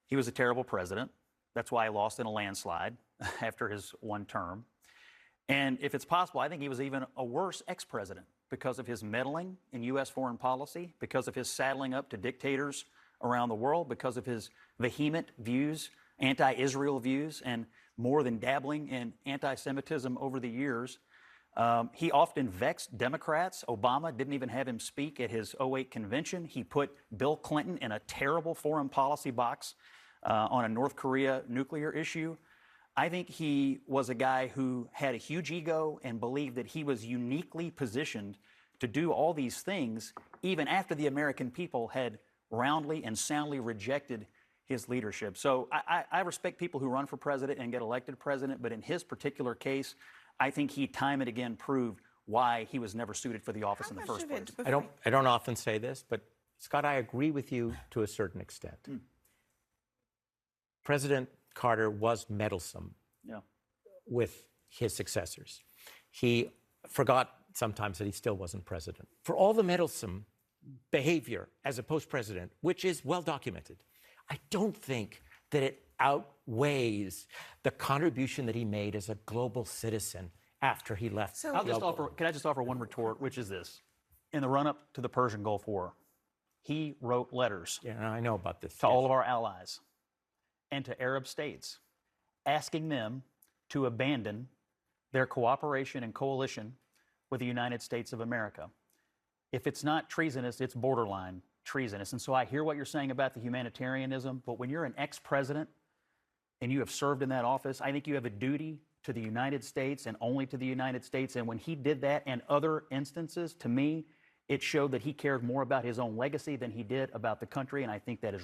He was a terrible president. That's why he lost in a landslide after his one term. And if it's possible, I think he was even a worse ex-president because of his meddling in U.S. foreign policy, because of his saddling up to dictators around the world, because of his vehement views, anti-Israel views, and more than dabbling in anti-Semitism over the years. He often vexed Democrats. Obama didn't even have him speak at his '08 convention. He put Bill Clinton in a terrible foreign policy box on a North Korea nuclear issue. I think he was a guy who had a huge ego and believed that he was uniquely positioned to do all these things, even after the American people had roundly and soundly rejected his leadership. So I respect people who run for president and get elected president, but in his particular case, I think he time and again proved why he was never suited for the office in the first place. I don't often say this, but Scott, I agree with you to a certain extent. President Carter was meddlesome with his successors. He forgot sometimes that he still wasn't president. For all the meddlesome behavior as a post-president, which is well documented, I don't think that it outweighs the contribution that he made as a global citizen after he left. So can I just offer one retort, which is this. In the run-up to the Persian Gulf War, he wrote letters I know about this, to all of our allies and to Arab states, asking them to abandon their cooperation and coalition with the United States of America. If it's not treasonous, it's borderline treasonous. And so I hear what you're saying about the humanitarianism, but when you're an ex-president and you have served in that office, I think you have a duty to the United States and only to the United States. And when he did that and other instances, to me, it showed that he cared more about his own legacy than he did about the country, and I think that is